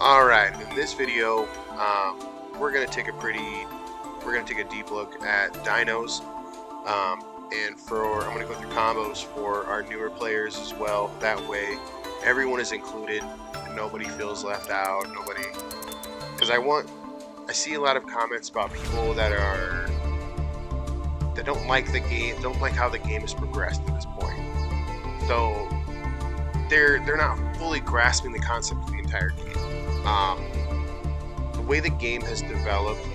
Alright, in this video, we're gonna take a deep look at Dinos, and I'm gonna go through combos for our newer players as well. That way, everyone is included, and nobody feels left out. Because I see a lot of comments about people that don't like the game, don't like how the game has progressed at this point. So they're not fully grasping the concept of the entire game. The way the game has developed,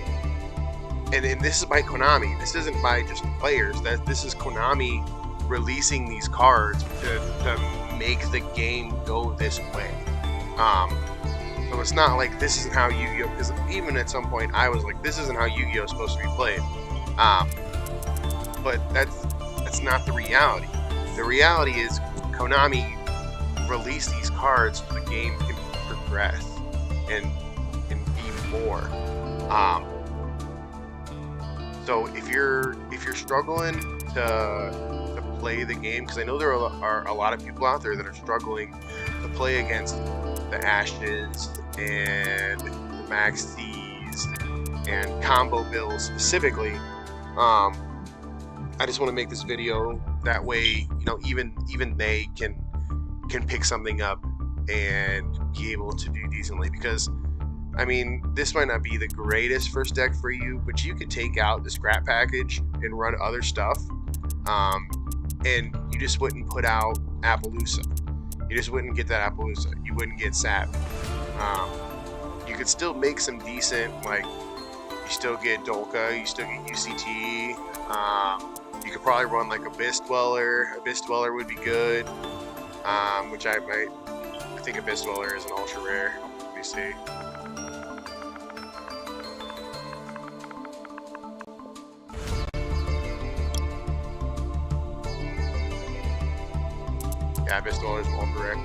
and this is by Konami, this isn't by just the players, this is Konami releasing these cards to make the game go this way. So it's not like this isn't how Yu-Gi-Oh! Because even at some point I was like, this isn't how Yu-Gi-Oh! Is supposed to be played. But that's not the reality. The reality is Konami released these cards so the game can progress and be more. So if you're struggling to play the game, because I know there are a lot of people out there that are struggling to play against the Ashes and the Max D's and combo bills specifically, I just want to make this video that way, you know, even they can pick something up and be able to do decently. Because I mean, this might not be the greatest first deck for you, but you could take out the scrap package and run other stuff, and you just wouldn't put out Appaloosa. You just wouldn't get that Appaloosa. You wouldn't get Sap. You could still make some decent, like, you still get Dolka, you still get UCT. You could probably run like Abyss Dweller. Abyss Dweller would be good, which I think Abyss Dweller is an ultra rare. Let me see. Yeah, Abyss Dweller is more correct.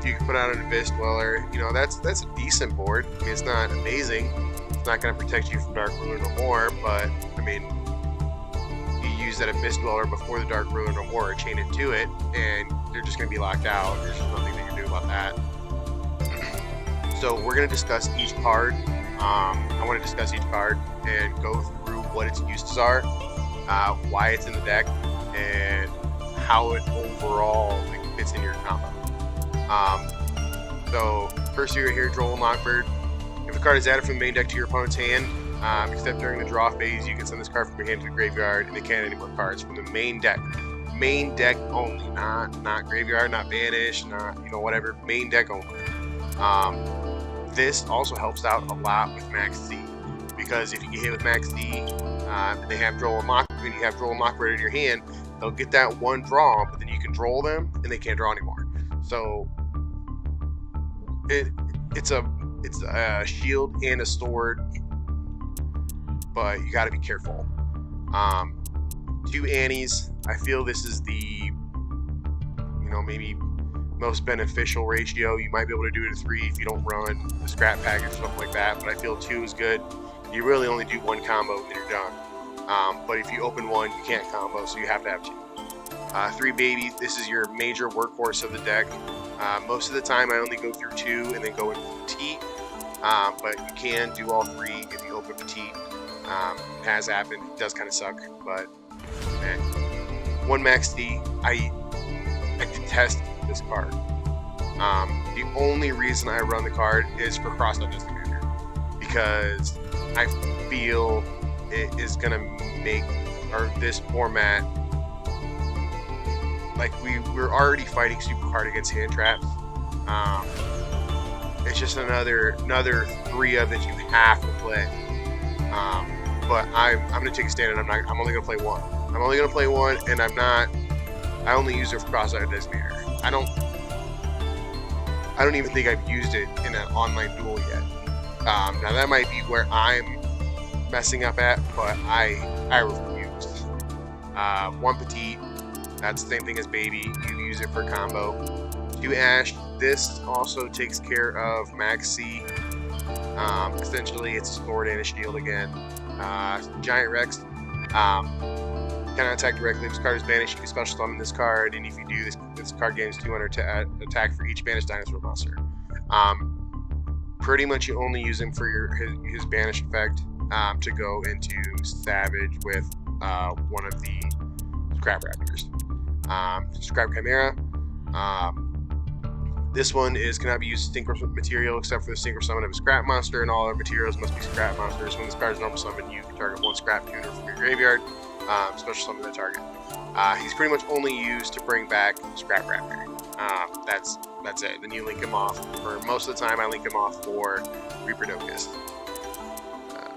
You can put out an Abyss Dweller. You know, that's a decent board. It's not amazing. It's not going to protect you from Dark Ruler no more, but I mean, you use that Abyss Dweller before the Dark Ruler no more, chain it to it, and they're just going to be locked out. There's nothing they can do about that. So we're going to discuss each card. I want to discuss each card and go through what its uses are, why it's in the deck, and how it overall fits in your combo. So first you're here, Droll and Lockbird. If a card is added from the main deck to your opponent's hand, except during the draw phase, you can send this card from your hand to the graveyard, and they can't add any more cards from the main deck. Main deck only, not graveyard, not banish, not whatever. Main deck only. This also helps out a lot with Max C, because if you get hit with Max C, and they have Droll and Lockbird, and you have Droll and Lockbird in your hand, they'll get that one draw, but then you can droll them, and they can't draw anymore. So it's a shield and a sword, but you got to be careful. 2 Annies. I feel this is the maybe most beneficial ratio. You might be able to do it at 3 if you don't run the scrap package or something like that, but I feel 2 is good. You really only do 1 combo and then you're done. But if you open 1, you can't combo, so you have to have 2. 3 Baby. This is your major workhorse of the deck. Most of the time I only go through 2 and then go into Petite, but you can do all 3 if you open Petite. It has happened. It does kind of suck, but 1 Max D. I detest this card. The only reason I run the card is for Crossout Designator, because I feel it is gonna make this format, like we're already fighting super hard against hand traps. It's just another 3 of that you have to play. But I'm gonna take a stand, and I'm only gonna play 1. I'm only gonna play 1, and I only use it for Crossout Designator. I don't even think I've used it in an online duel yet. Now that might be where I'm messing up at, but I refuse. 1 Petite. That's the same thing as Baby. You use it for combo. 2 Ash. This also takes care of Max C. Essentially, it's a sword and a shield again. Giant Rex. Cannot attack directly. If this card is banished, you can special summon this card, and if you do, this card gains 200 to attack for each banished dinosaur monster. pretty much you only use him for his banish effect to go into Savage with one of the Scrap Raptors. Scrap Chimera. This one cannot be used as synchro material except for the synchro summon of a scrap monster, and all other materials must be scrap monsters. When this card is normal summon, you can target one scrap tuner from your graveyard, special summon that target. He's pretty much only used to bring back Scrap Raptor. That's it. Then you link him off. For most of the time, I link him off for Reaper Docus.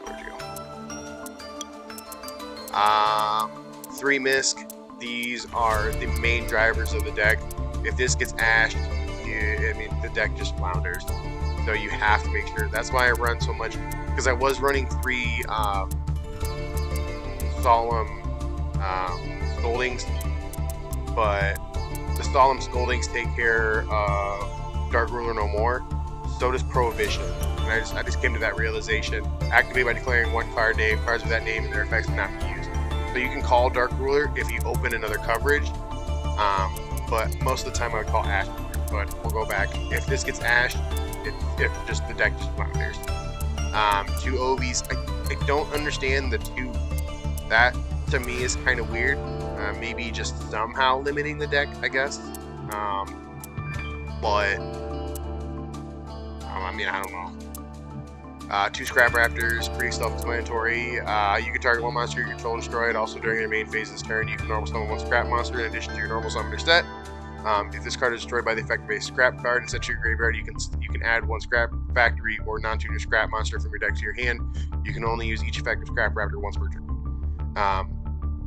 Where'd you go? 3 Misk. These are the main drivers of the deck. If this gets ashed, the deck just flounders. So you have to make sure. That's why I run so much, because I was running 3 Solemn Scoldings, but the Solemn Scoldings take care of Dark Ruler no more. So does Prohibition. And I just came to that realization. Activate by declaring 1 card name. Cards with that name and their effects cannot be used. So you can call Dark Ruler if you open another coverage. But most of the time I would call Ash. But we'll go back. If this gets ashed, if just the deck just flounders. 2 Obies. I don't understand the 2. That to me is kind of weird. Maybe just somehow limiting the deck, I guess. But I mean, I don't know. 2 Scrap Raptors, pretty self-explanatory. You can target 1 monster you control destroyed. Also during your main phase this turn, you can normal summon 1 Scrap monster in addition to your normal summoner set. If this card is destroyed by the effect of a scrap card and set to your graveyard, you can add 1 scrap factory or non-tuner scrap monster from your deck to your hand. You can only use each effective scrap raptor once per turn.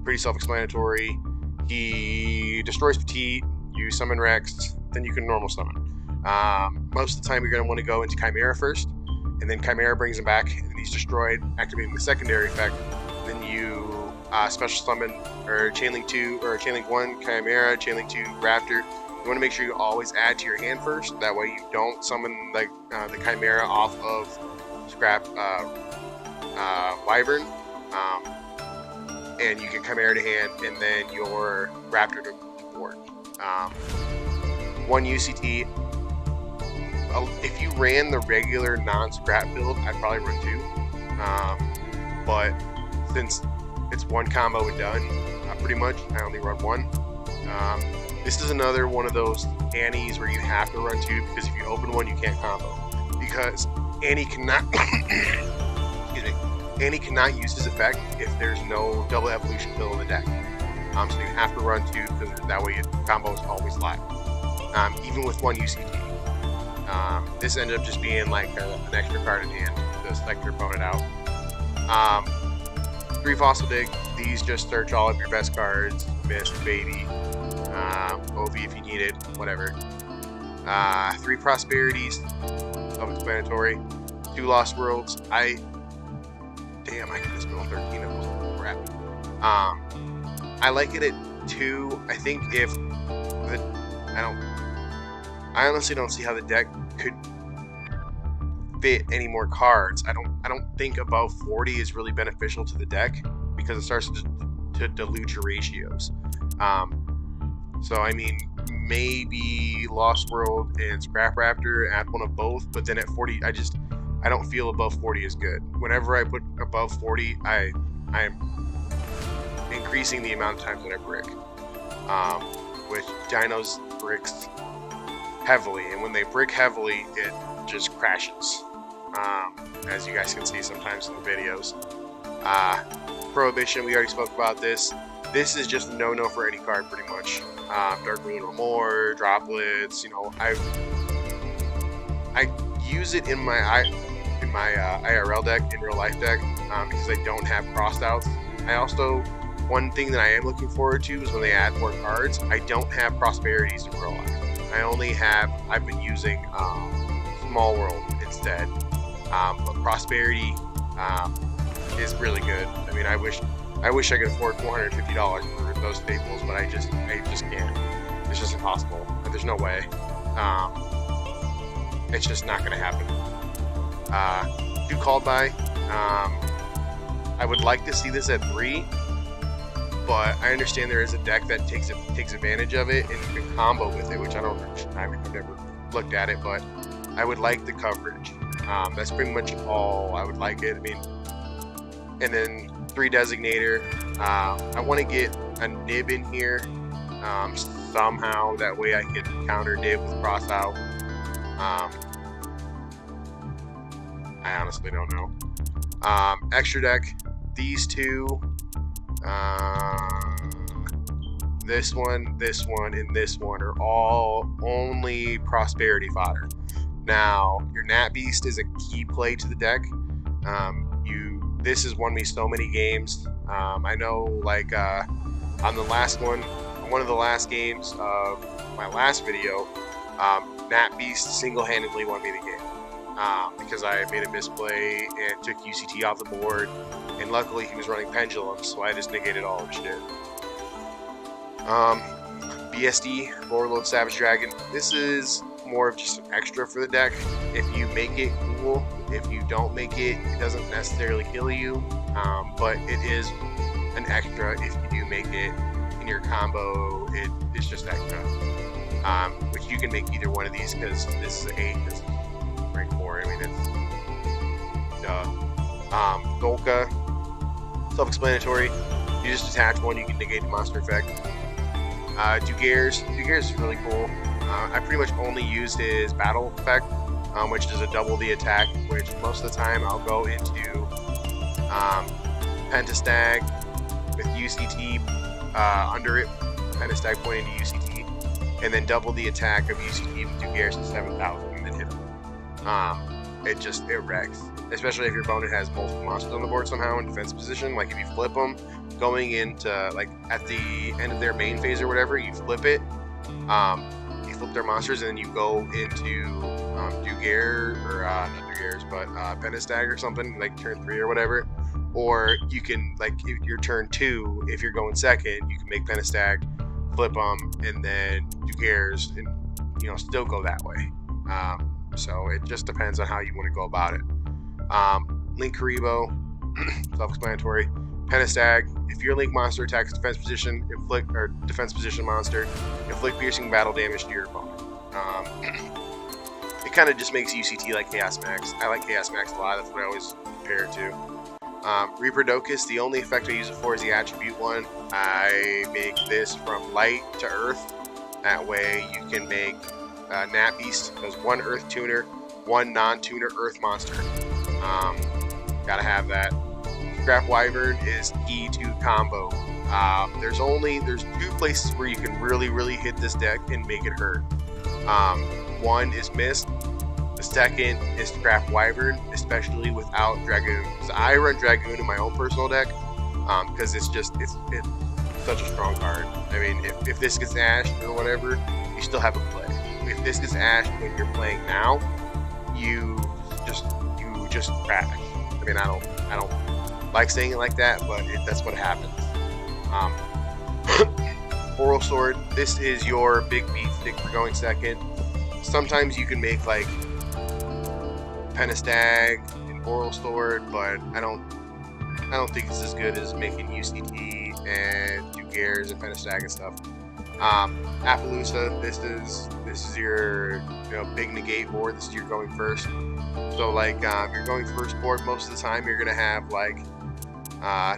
Pretty self-explanatory. He destroys Petite, you summon Rex, then you can normal summon. Most of the time you're going to want to go into Chimera first, and then Chimera brings him back, and then he's destroyed, activating the secondary effect. Then you special summon or chainlink 2 or chainlink 1 Chimera, chainlink 2 Raptor. You want to make sure you always add to your hand first. That way you don't summon like the Chimera off of Scrap Wyvern, and you get Chimera to hand, and then your Raptor to board. 1 UCT. If you ran the regular non-scrap build, I'd probably run 2. But since it's 1 combo and done, pretty much, I only run 1. This is another one of those Annies where you have to run 2, because if you open 1, you can't combo. Because Annie cannot excuse me, Annie cannot use his effect if there's no double evolution pill in the deck. So you have to run 2, because that way combo is always live. Even with 1 UCT. This ended up just being like an extra card in hand to select your opponent out. 3 Fossil Dig. These just search all of your best cards. Mist, Baby, OV if you need it, whatever. 3 Prosperities. Self-explanatory. 2 Lost Worlds. I can just build 13 of those. Crap. I like it at 2. I think if I honestly don't see how the deck could fit any more cards. I don't think above 40 is really beneficial to the deck, because it starts to dilute your ratios. So I mean, maybe Lost World and Scrap Raptor, add 1 of both, but then at 40 I don't feel above 40 is good. Whenever I put above 40, I'm increasing the amount of times that I brick, which Dinos bricks heavily, and when they brick heavily, it just crashes, as you guys can see sometimes in the videos. Prohibition, we already spoke about this. This is just no for any card, pretty much. Dark Ruler no more, droplets. You know, I use it in my IRL deck, in real life deck, because I don't have crossed outs. I also, one thing that I am looking forward to is when they add more cards. I don't have Prosperities in real life. I've been using Small World instead, but Prosperity is really good. I mean, I wish I could afford $450 for those staples, but I just can't. It's just impossible. There's no way. It's just not going to happen. 2 Called By. I would like to see this at 3, but I understand there is a deck that takes advantage of it, and you can combo with it, which I've never looked at it, but I would like the coverage. That's pretty much all I would like it. I mean, and then 3 designator. I want to get a nib in here somehow. That way I can counter nib with cross out. I honestly don't know. Extra deck. These 2. This one, and this one are all only prosperity fodder. Now, your Nat Beast is a key play to the deck. This has won me so many games. I know, like, on the last one of the last games of my last video, Nat Beast single-handedly won me the game. Because I made a misplay and took UCT off the board, and luckily he was running Pendulum, so I just negated all of shit. BSD, Overload Savage Dragon. This is more of just an extra for the deck. If you make it, cool. If you don't make it, it doesn't necessarily kill you, but it is an extra if you do make it in your combo. It's just extra, which you can make either one of these because this is an 8, this is rank 4. I mean, it's duh. Dolka, self-explanatory. You just attach one, you can negate the monster effect. Dugares is really cool. I pretty much only used his battle effect, which is a double the attack, which most of the time I'll go into Pentastag with UCT under it, Pentastag pointing to UCT, and then double the attack of UCT with Dugares to 7,000 and then hit him. It wrecks. Especially if your opponent has multiple monsters on the board somehow in defense position. Like if you flip them, going into, like, at the end of their main phase or whatever, you flip it, you flip their monsters, and then you go into Dugares, or not Dugares, but Pentastag or something, like turn 3 or whatever. Or you can, like, if your turn 2, if you're going second, you can make Pentastag, flip them, and then Dugares, and, you know, still go that way. So it just depends on how you want to go about it. Link Karibo, self-explanatory. Pentastag, if your Link monster attacks defense position, inflict, or defense position monster, inflict piercing battle damage to your opponent. It kind of just makes UCT like Chaos Max. I like Chaos Max a lot, that's what I always compare it to. Reaper Docus, the only effect I use it for is the attribute one. I make this from light to earth. That way you can make Nat Beast, does 1 earth tuner, 1 non-tuner earth monster. Gotta have that. Scrap Wyvern is key to combo. There's 2 places where you can really hit this deck and make it hurt. One is Mist. The second is Scrap Wyvern, especially without Dragoon. So I run Dragoon in my own personal deck because it's such a strong card. I mean, if this gets ashed or whatever, you still have a play. If this gets ashed when you're playing now, you just crash. I mean, I don't like saying it like that, but that's what happens. Oral Sword, this is your big beat stick for going second. Sometimes you can make like Pentastag and Oral Sword, but I don't think it's as good as making UCT and Dugares and Pentastag and stuff. Appaloosa, this is your big negate board. This is your going first. So like you're going first board most of the time. You're gonna have like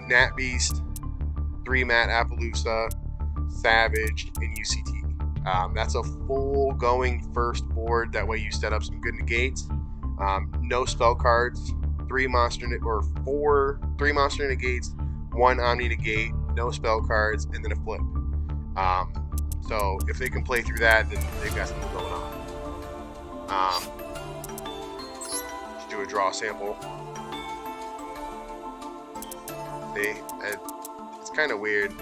Nat Beast, 3 Mat Appaloosa, Savage, and UCT. That's a full going first board. That way you set up some good negates. No spell cards, 3 monster negates, 1 Omni negate, no spell cards, and then a flip. So if they can play through that, then they've got something going on. Let's do a draw sample. See, it's kind of weird.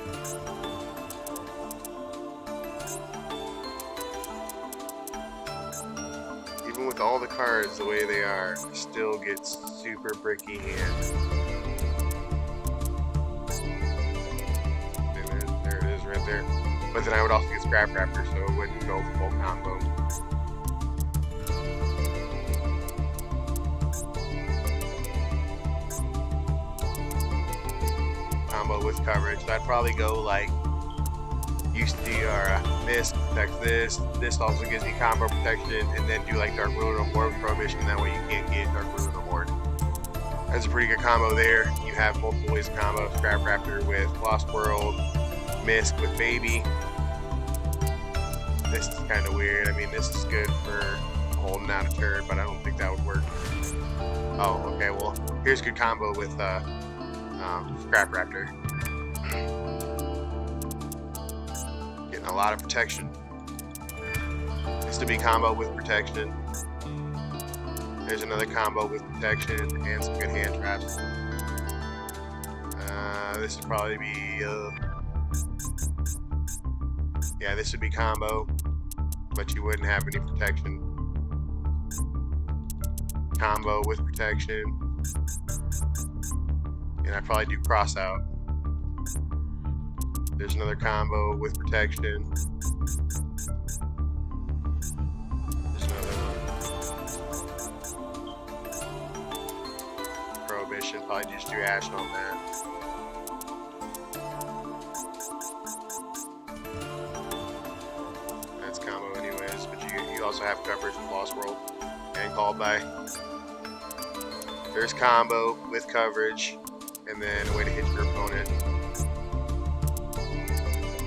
Even with all the cards the way they are, it still gets super bricky hands. And there it is right there. But then I would also get Scrap Raptor, so it wouldn't go full combo. Combo with coverage. So I'd probably go like use the Mist, protects this. This also gives me combo protection, and then do like Dark Ruler no more with Prohibition. That way you can't get Dark Ruler no more. That's a pretty good combo there. You have multiple ways of combo. Scrap Raptor with Lost World, Mist with Baby. This is kind of weird. I mean, this is good for holding out a turret, but I don't think that would work. Oh, okay. Well, here's a good combo with Scrap Raptor. Getting a lot of protection. This to be combo with protection. There's another combo with protection and some good hand traps. This would probably be yeah, this would be combo, but you wouldn't have any protection. Combo with protection, and I'd probably do cross out. There's another combo with protection. There's another one. Prohibition, probably just do Ash on that. That's combo anyways, but you also have coverage with Lost World and Called By. There's combo with coverage, and then a way to hit your opponent.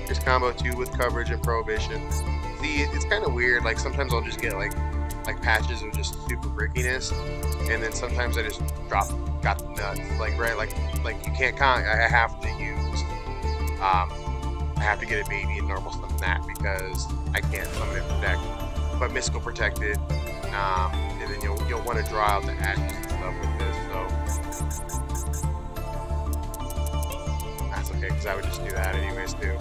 There's combo 2 with coverage and Prohibition. See, it's kind of weird. Like sometimes I'll just get like patches of just super brickiness, and then sometimes I just got the nuts. Like right, like you can't I have to use I have to get a Baby and normal stuff in that because I can't summon it protect. But Mystical protected, and then you'll want to draw out the ashes and stuff with this. So that's okay because I would just do that anyways too.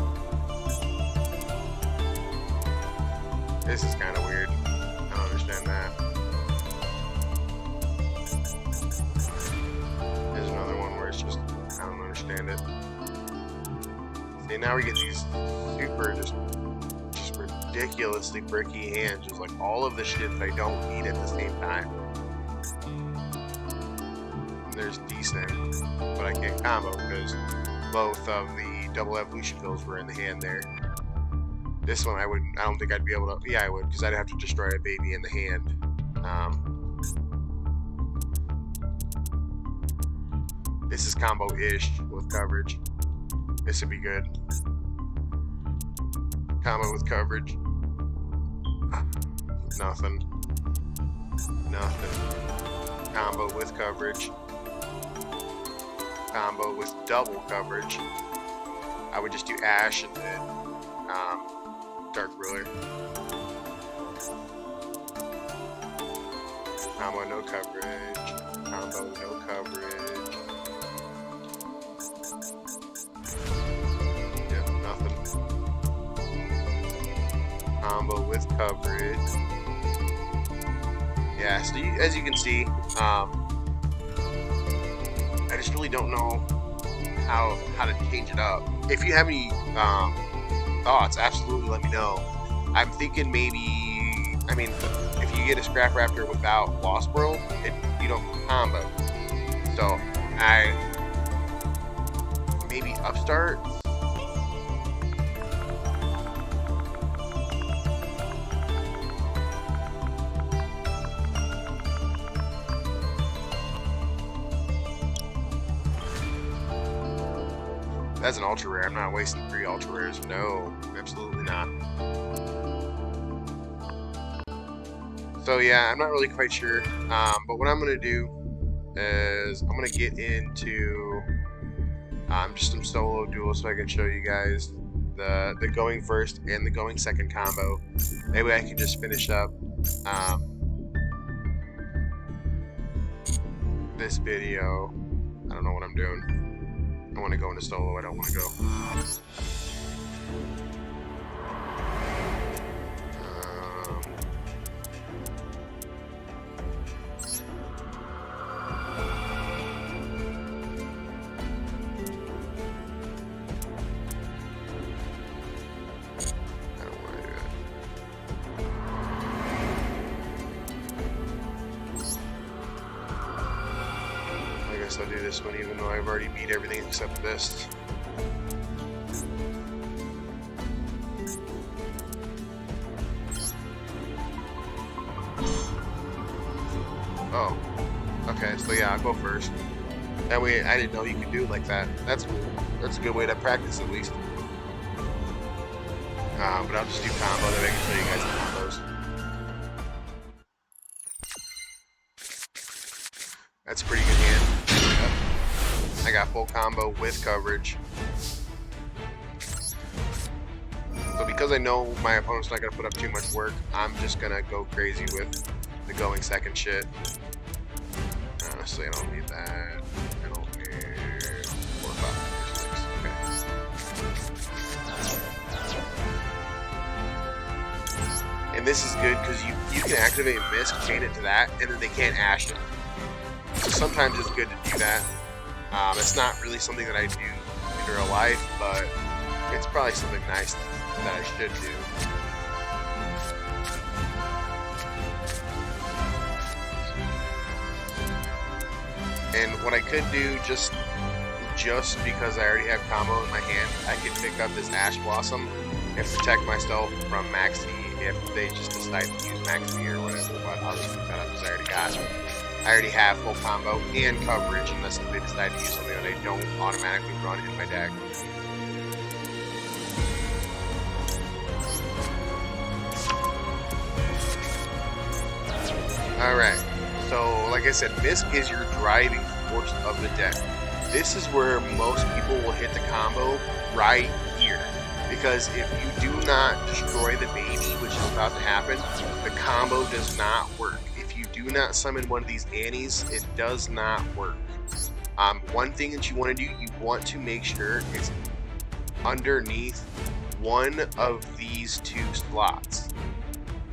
This is kind of weird. I don't understand that. There's another one where it's just I don't understand it. See, now we get these super just ridiculously bricky hands, just like all of the shit that I don't need at the same time. And there's decent, but I can't combo because both of the double evolution bills were in the hand there. This one I don't think I'd be able to. Yeah, I would, because I'd have to destroy a Baby in the hand. This is combo-ish with coverage. This would be good. Combo with coverage. Nothing. Nothing. Combo with coverage. Combo with double coverage. I would just do Ash and then Dark Ruler. Combo no coverage. Combo no coverage. Yeah, nothing. Combo with coverage. Yeah, so as you can see, I just really don't know how to change it up. If you have any thoughts, absolutely let me know. I'm thinking maybe, I mean, if you get a Scrap Raptor without Lost World, you don't combo. So maybe Upstart. That's an ultra rare. I'm not wasting 3 ultra rares. No, absolutely not. So yeah, I'm not really quite sure. But what I'm gonna do is I'm gonna get into just some solo duels so I can show you guys the going first and the going second combo. Maybe I can just finish up this video. I don't know what I'm doing. I want to go into solo, I don't want to go. I'll do this one even though I've already beat everything except this. Oh, okay. So yeah, I'll go first. That way, I didn't know you could do it like that. That's cool. That's a good way to practice at least. But I'll just do combo, then I can show you guys the combos. That's a pretty good hand. Yep. I got full combo with coverage. So because I know my opponent's not going to put up too much work, I'm just going to go crazy with the going second shit. Honestly, I don't need that. I don't need 4, 5, 6. Okay. And this is good because you can activate Misk, chain it to that, and then they can't ash it. So sometimes it's good to do that. It's not really something that I do in real life, but it's probably something nice that I should do. And what I could do, just because I already have combo in my hand, I could pick up this Ash Blossom and protect myself from Maxi if they just decide to use Maxi or whatever. But I'll just pick that up because I already have full combo and coverage, unless they decide to use something that I don't automatically run in my deck. Alright, so like I said, Misk is your driving force of the deck. This is where most people will hit the combo right here. Because if you do not destroy the baby, which is about to happen, the combo does not work. If you do not summon one of these Annies, it does not work. One thing that you want to do, you want to make sure it's underneath one of these 2 slots.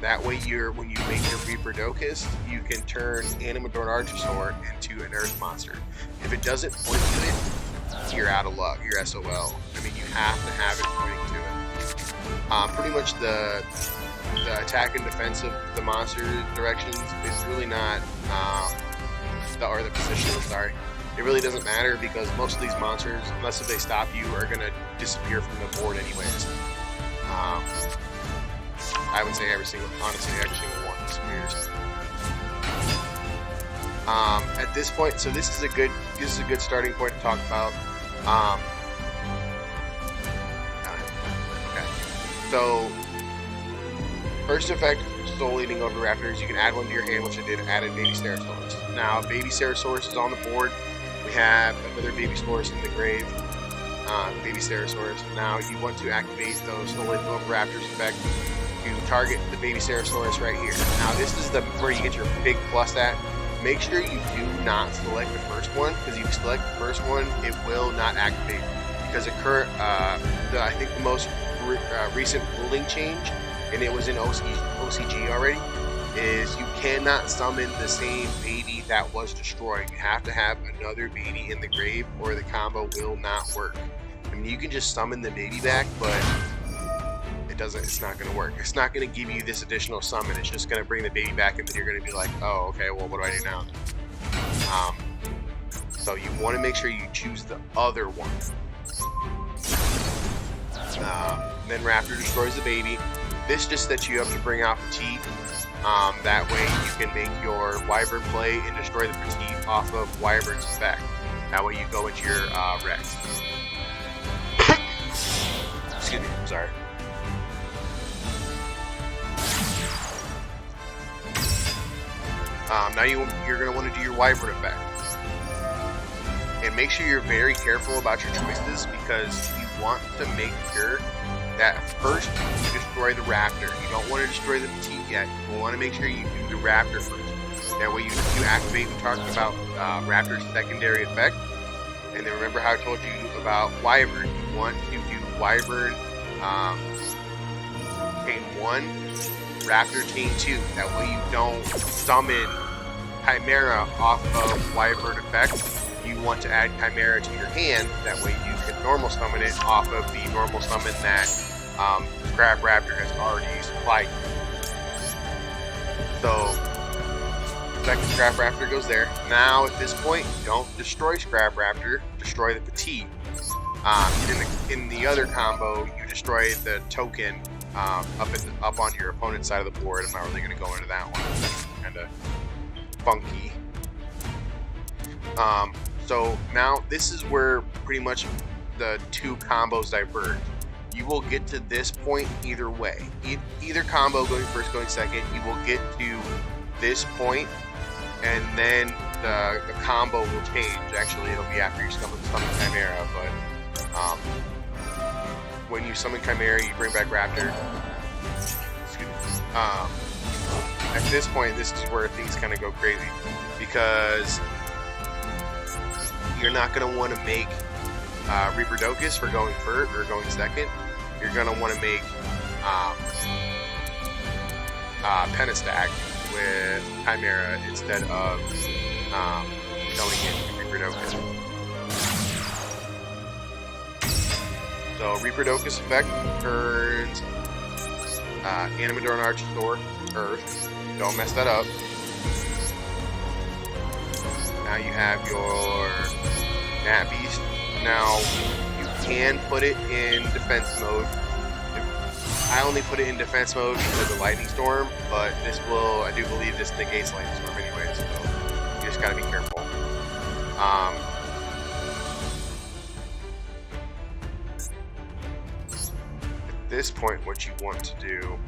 That way, when you make your Reaper Docus, you can turn Animadorn Archosaur into an Earth monster. If it doesn't point to it, you're out of luck. You're SOL. I mean, you have to have it pointing to it. Pretty much the attack and defense of the monster directions is really not, or the position, I'm sorry. It really doesn't matter because most of these monsters, unless if they stop you, are going to disappear from the board anyways. I would say honestly, every single one disappears. At this point, so this is a good starting point to talk about. Okay, so first effect, Soul Eating over Raptors. You can add one to your hand, which I did. Added Baby Stegosaurus. Now, Baby Stegosaurus is on the board. We have another Baby Stegosaurus in the grave. Baby Stegosaurus. Now, you want to activate those Soul Eating over Raptors effect. You target the Baby Stegosaurus right here. Now, this is where you get your big plus at. Make sure you do not select the first one, because if you select the first one, it will not activate. Because I think the most recent ruling change, and it was in OCG already, is you cannot summon the same baby that was destroyed. You have to have another baby in the grave, or the combo will not work. I mean, you can just summon the baby back, but it's not going to work. It's not going to give you this additional summon. It's just going to bring the baby back, and then you're going to be like, oh, okay, well, what do I do now? So you want to make sure you choose the other one. Then Raptor destroys the baby. This just sets you up to bring out Petite. That way you can make your Wyvern play and destroy the Petite off of Wyvern's effect. That way you go into your Rex. Excuse me, I'm sorry. Now you're going to want to do your Wyvern effect. And make sure you're very careful about your choices, because you want to make sure that first you destroy the Raptor. You don't want to destroy the Petite yet. You want to make sure you do the Raptor first. That way you activate, we talked about Raptor's secondary effect. And then remember how I told you about Wyvern. You want to do Wyvern chain 1, Raptor chain 2. That way you don't summon Chimera off of Wyvern effect. You want to add Chimera to your hand. That way you can normal summon it off of the normal summon that Scrap Raptor has already supplied. So second Scrap Raptor goes there. Now at this point, don't destroy Scrap Raptor, destroy the Petite. In the other combo, you destroy the token up on your opponent's side of the board. I'm not really going to go into that one. Kind of funky. So now this is where pretty much the two combos diverge. You will get to this point either way. Either combo, going first, going second, you will get to this point, and then the combo will change. Actually, it'll be after you summon Chimera, but when you summon Chimera, you bring back Raptor. Excuse me. At this point, this is where things kind of go crazy, because you're not going to want to make Reaper Docus for going first or going second. You're going to want to make Pentastack with Chimera instead of going into Reaper Docus. So Reaper Docus effect turns Animador and Archosaur Earth. Don't mess that up. Now you have your Nat Beast. Now you can put it in defense mode. I only put it in defense mode because of Lightning Storm, but this will, I do believe this negates Lightning Storm anyways, so you just gotta be careful. At this point, what you want to do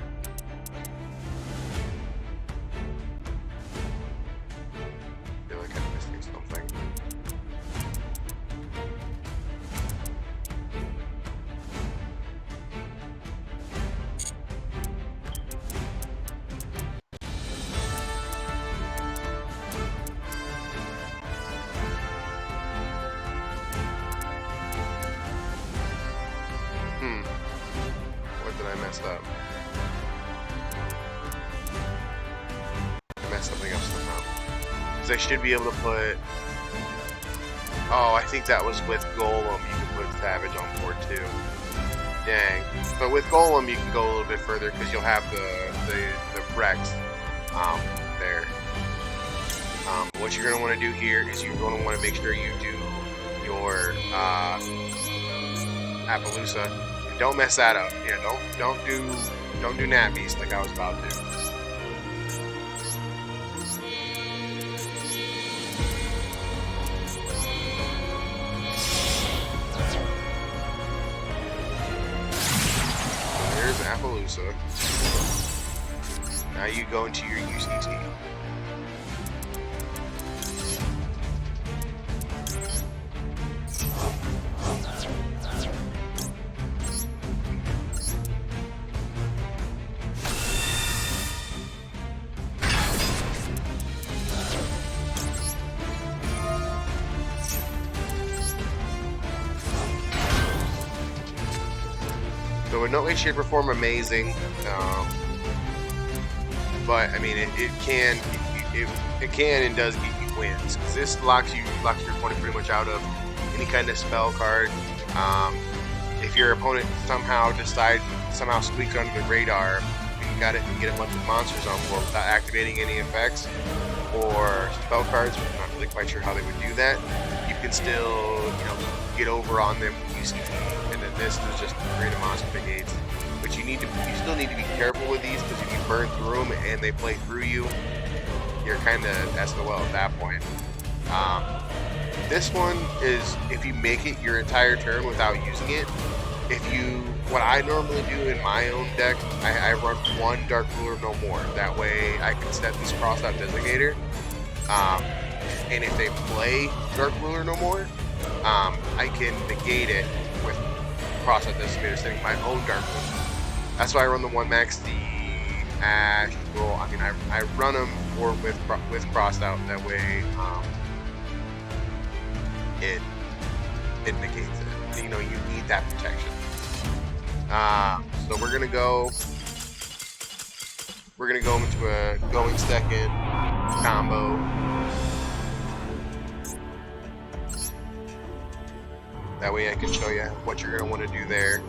up. I messed something up somehow. Because I should be able to put... Oh, I think that was with Golem. You can put Savage on board too. Dang. But with Golem, you can go a little bit further because you'll have the Rex there. What you're going to want to do here is you're going to want to make sure you do your Appaloosa. Don't mess that up. Yeah, don't do Nat Beast like I was about to. So there's Appaloosa. Now you go into your UCT. So in no way, shape, or form amazing, but I mean it can and does get you wins. Cause this locks your opponent pretty much out of any kind of spell card. If your opponent somehow squeaks under the radar, you got it and get a bunch of monsters on board without activating any effects or spell cards. I'm not really quite sure how they would do that. You can still get over on them with UCT. This is just create a monster negates, but you still need to be careful with these, because if you burn through them and they play through you, you're kind of SOL at that point. This one is if you make it your entire turn without using it. What I normally do in my own deck, I run one Dark Ruler no more. That way I can set this cross-out designator, and if they play Dark Ruler no more, I can negate it with cross-out designator, setting my own Dark Ruler. That's why I run the one max, the Ash roll. I mean, I run them with cross-out. That way, it negates it. You need that protection. So we're gonna go into a going second combo. That way I can show you what you're gonna want to do there.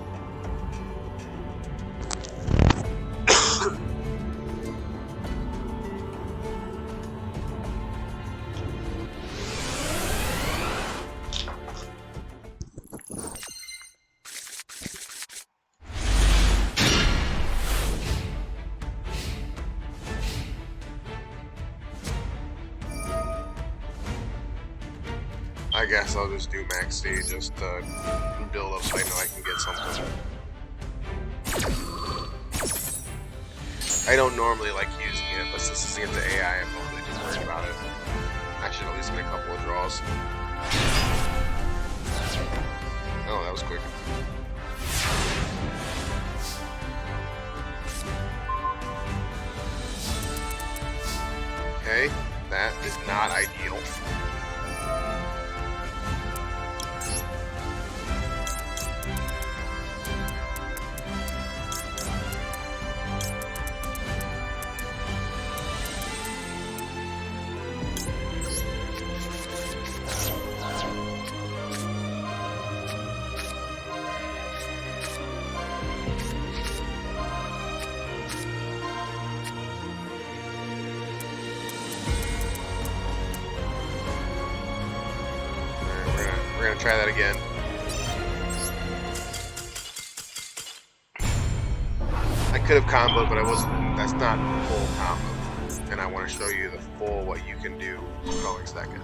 I guess I'll just do max stage just to build up so I know I can get something. I don't normally like using it, but since this is against the AI, I'm not really too worried about it. I should at least get a couple of draws. Oh, that was quick. Okay, that is not ideal. We're gonna try that again. I could have comboed, but I wasn't. That's not full combo, and I want to show you the full what you can do going second.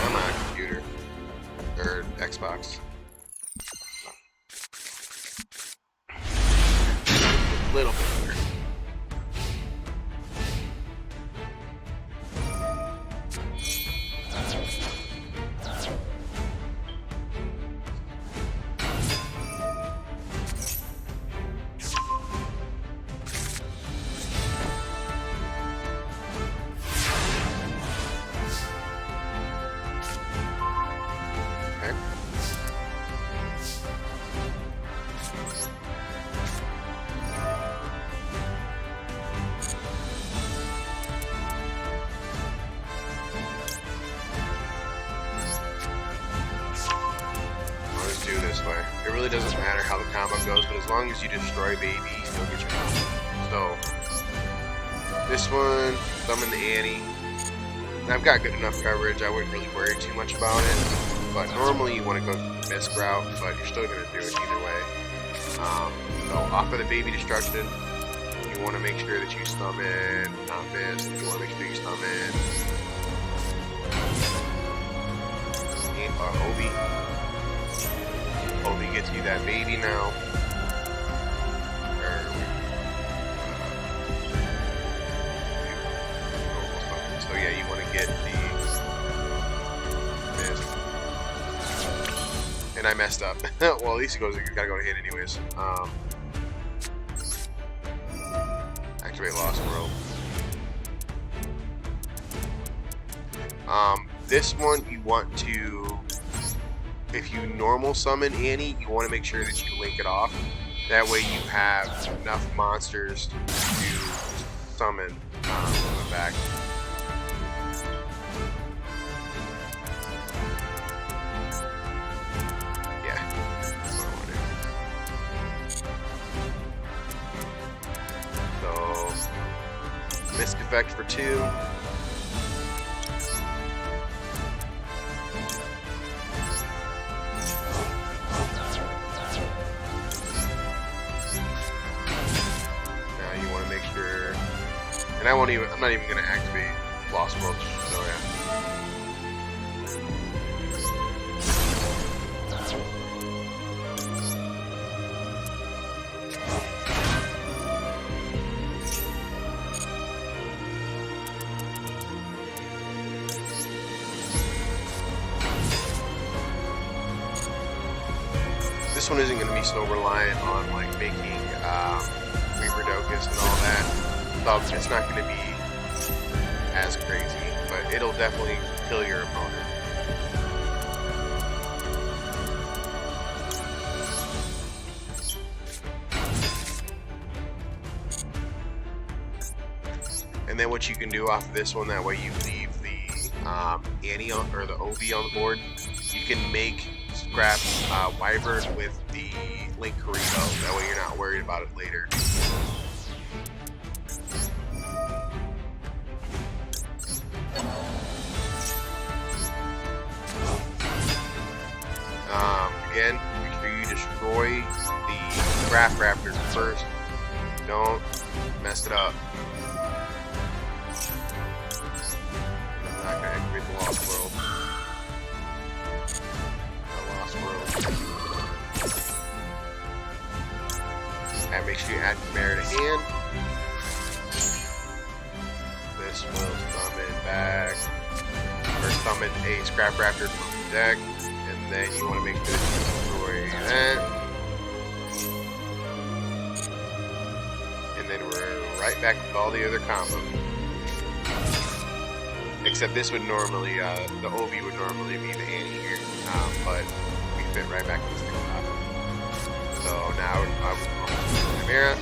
I'm on a computer or Xbox. A little bit better. It really doesn't matter how the combo goes, but as long as you destroy baby, you'll get your combo. So, this one, summon the Annie. And I've got good enough coverage, I wouldn't really worry too much about it. But normally you want to go the Mist route, but you're still going to do it either way. So, off of the baby destruction, you want to make sure that you summon, not Mist, you want to make sure you summon Obi. Obi gets you that baby now. So yeah, you want to get this. And I messed up. Well, at least it goes. You gotta go to hit anyways. Activate Lost World. This one you want to. If you normal summon Annie, you want to make sure that you link it off. That way you have enough monsters to summon coming back. Yeah, that's what I want to do. So, Misc effect for 2. And I'm not even gonna activate Lost World, so yeah. This one isn't gonna be so reliant on like making Reaperdocus and all that. So it's not going to be as crazy, but it'll definitely kill your opponent. And then what you can do off of this one, that way you leave the Annie on, or the Obi on the board. You can make scrap Wyvern with the Link Karibo. That way you're not worried about it later. Again, make sure you you destroy the Craft Raptors first. Don't mess it up. I'm not gonna activate the Lost World. Lost World. And make sure you add Mare to hand. This will summon back, or summon a Scrap Raptor from the deck, and then you want to make sure that you destroy that. And then we're right back with all the other combos. Except this would normally, the Obi would normally be the Annie here, but we fit right back to this thing. So now I'm Chimera.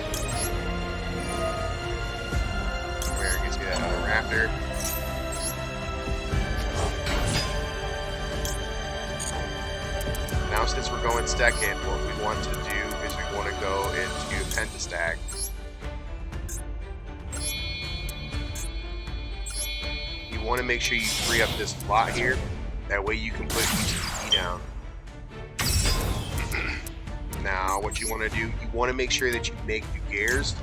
Chimera gets me that other Raptor. Now since we're going second, what we want to do is we want to go into Pentastack. You want to make sure you free up this slot here. That way you can put UCT down. Now, what you want to do, you want to make sure that you make the gears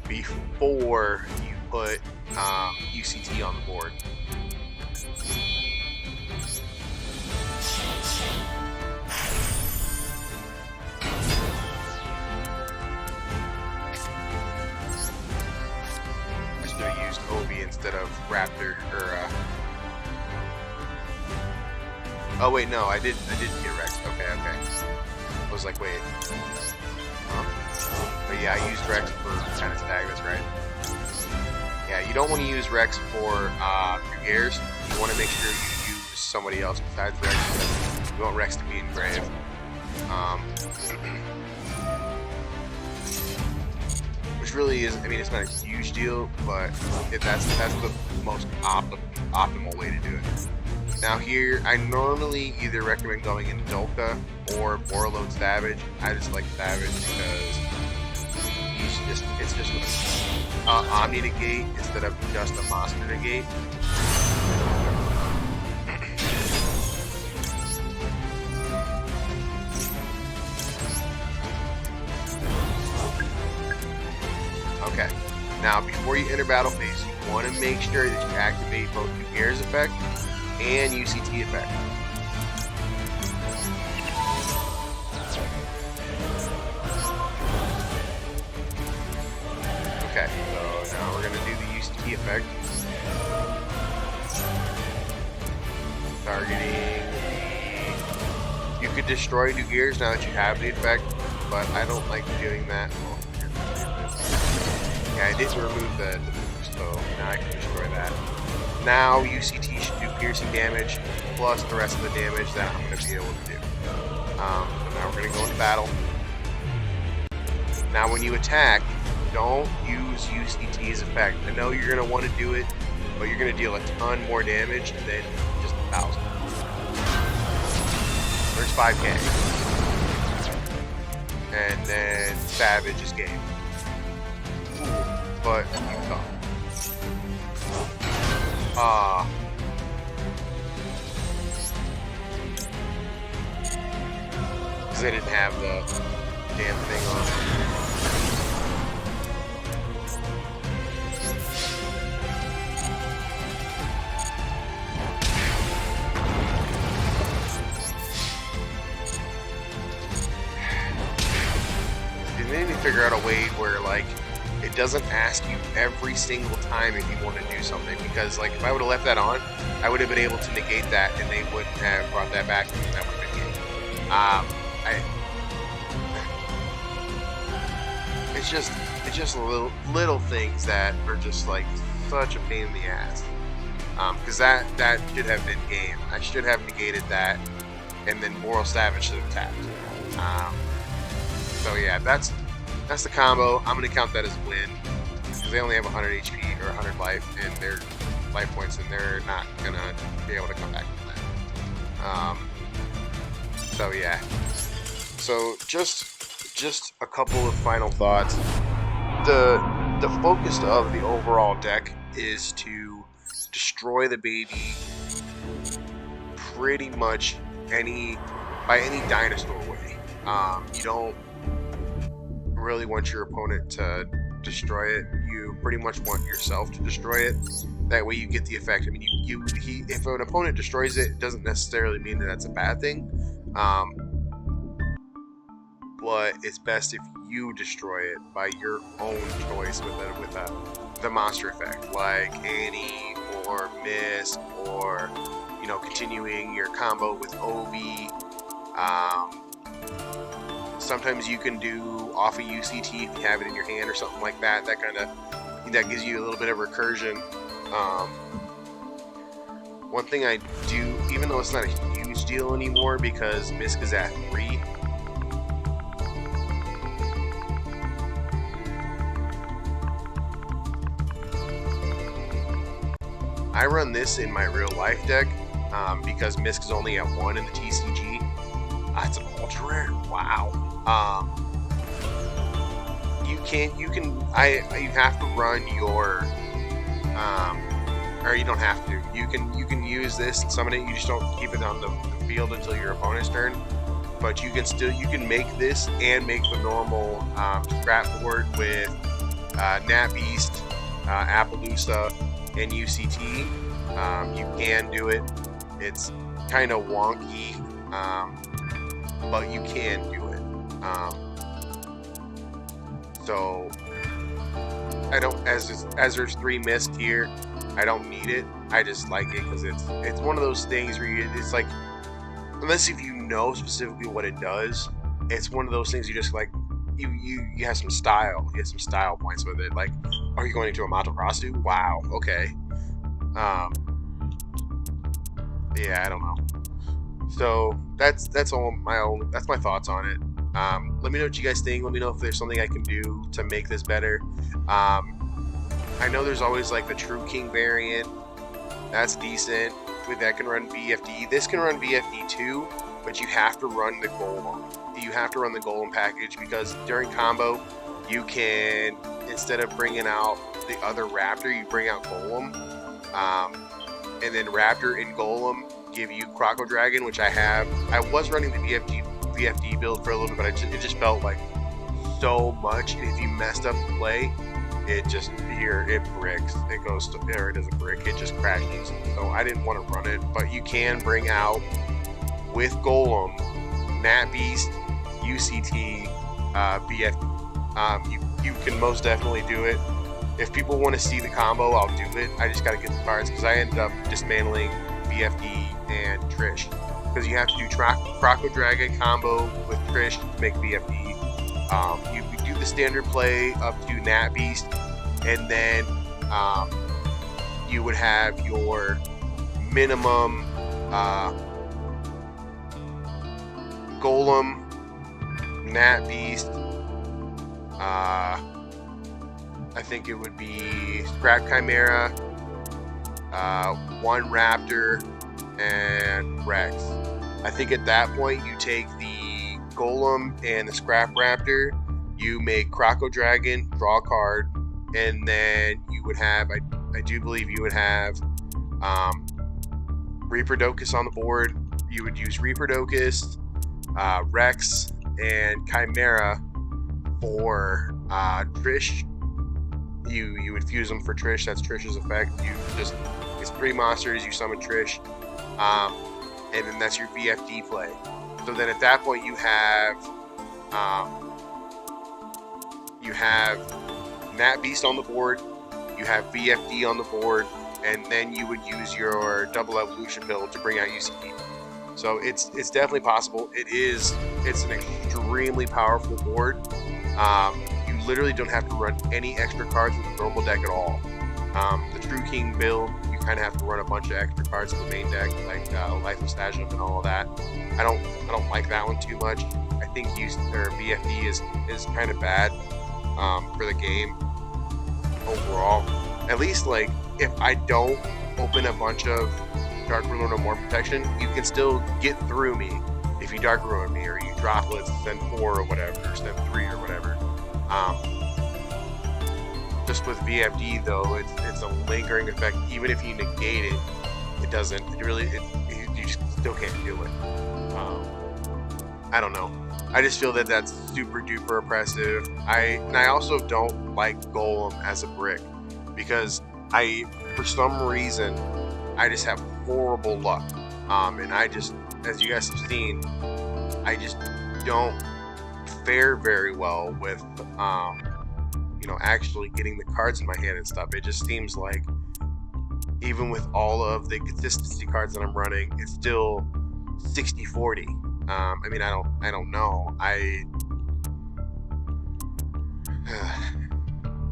before you put UCT on the board. I should have used Obi instead of Raptor, or oh wait, no, I didn't get Rex. Okay. I was like, wait. Huh? But yeah, I used Rex for Pentastack, that's right. Yeah, you don't want to use Rex for your gears. You want to make sure you use somebody else besides Rex. You want Rex to be in grave. Which really is, I mean, it's not a huge deal, but that's the most optimal way to do it. Now here, I normally either recommend going into Dolka or Borreload Savage. I just like Savage because it's just an Omni negate instead of just a Monster negate. Okay, now before you enter battle phase, you want to make sure that you activate both the Gears effect and UCT effect. Okay, so now we're going to do the UCT effect. Targeting the... You could destroy new gears now that you have the effect, but I don't like doing that. Yeah, I did remove the boost, so now I can destroy that. Now UCT should do piercing damage plus the rest of the damage that I'm going to be able to do. So now we're going to go into battle. Now when you attack, don't use UCT's effect. I know you're going to want to do it, but you're going to deal a ton more damage than just 1,000. There's 5k. And then Savage is game. But you come. Because I didn't have the damn thing on. It made me figure out a way where, like, it doesn't ask you every single time if you want to do something, because like if I would have left that on, I would have been able to negate that and they wouldn't have brought that back and that would have been game. It's just little things that are just like such a pain in the ass. Because that should have been game. I should have negated that, and then Moral Savage should have tapped. So yeah, that's the combo. I'm going to count that as a win because they only have 100 HP or 100 life and their life points, and they're not going to be able to come back from that. So yeah. So just a couple of final thoughts. The focus of the overall deck is to destroy the baby pretty much by any dinosaur way. You don't really want your opponent to destroy it. You pretty much want yourself to destroy it. That way you get the effect. I mean, if an opponent destroys it, it doesn't necessarily mean that that's a bad thing. But it's best if you destroy it by your own choice with the monster effect, like Annie or Miss, or continuing your combo with Obi. Sometimes you can do off a UCT if you have it in your hand or something like that. That gives you a little bit of recursion. One thing I do, even though it's not a huge deal anymore because Misk is at 3. I run this in my real life deck because Misk is only at 1 in the TCG. It's an ultra rare. Wow. You have to run your or you don't have to. You can use this and summon it. You just don't keep it on the field until your opponent's turn. But you can make this and make the normal scrap board with Nat Beast, Appaloosa, and UCT. You can do it. It's kind of wonky, but you can do it. So I don't, as there's 3 missed here, I don't need it. I just like it because it's one of those things where it's like, unless if you know specifically what it does, it's one of those things you just like. You have some style. You get some style points with it. Like, are you going into a Matarasu? Wow. Okay. Yeah, I don't know. So that's all that's my thoughts on it. Let me know what you guys think. Let me know if there's something I can do to make this better. I know there's always like the True King variant. That's decent. That can run VFD. This can run VFD too, but you have to run the Golem. You have to run the Golem package because during combo, you can, instead of bringing out the other Raptor, you bring out Golem. And then Raptor and Golem give you Croco Dragon, which I have. I was running the VFD build for a little bit, but it just felt like so much. And if you messed up the play, it bricks. It goes to there. It doesn't brick. It just crashes. So I didn't want to run it. But you can bring out with Golem, Nat Beast, UCT, VFD. You can most definitely do it. If people want to see the combo, I'll do it. I just got to get the cards because I ended up dismantling VFD and Trish. Because you have to do Croco Dragon combo with Trish to make VFD. You do the standard play up to Nat Beast, and then you would have your minimum Golem, Nat Beast, I think it would be Scrap Chimera, 1 Raptor, and Rex. I think at that point you take the Golem and the Scrap Raptor, you make Croco Dragon, draw a card, and then you would have, I do believe you would have Reaper-Docus on the board. You would use Reaper-Docus, Rex, and Chimera for Trish. You would fuse them for Trish. That's Trish's effect. It's 3 monsters. You summon Trish, and then that's your VFD play. So then at that point you have Nat Beast on the board. You have VFD on the board, and then you would use your double evolution build to bring out UCT. So it's definitely possible. It's an extremely powerful board. You literally don't have to run any extra cards with a normal deck at all. The True King build, you kind of have to run a bunch of extra cards in the main deck, like Life of Stasium and all of that. I don't like that one too much. I think BFD is kind of bad for the game overall. At least like if I don't open a bunch of Dark Ruler No More protection, you can still get through me if you Dark Ruin me, or you Droplets, send 4 or whatever, or send 3 or whatever. Just with VFD though, it's a lingering effect. Even if you negate it, it doesn't. You just still can't do it. I don't know. I just feel that that's super duper oppressive. I also don't like Golem as a brick because for some reason, I just have horrible luck. And I just, as you guys have seen, I just don't fare very well with, you know, actually getting the cards in my hand and stuff. It just seems like even with all of the consistency cards that I'm running, it's still 60-40. I mean, I don't know.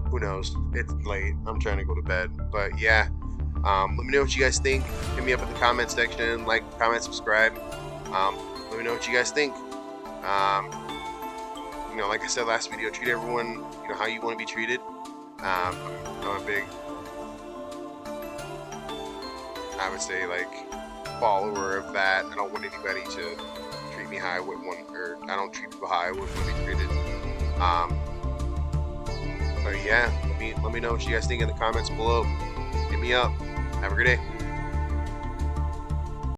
Who knows? It's late. I'm trying to go to bed. But yeah, let me know what you guys think. Hit me up in the comment section. Like, comment, subscribe. Let me know what you guys think. You know, like I said last video, treat everyone, you know, how you want to be treated. I'm a big, I would say, like, follower of that. I don't want anybody to treat me how I wouldn't want, or I don't treat people how I wouldn't want to be treated. But yeah, let me know what you guys think in the comments below. Hit me up. Have a great day.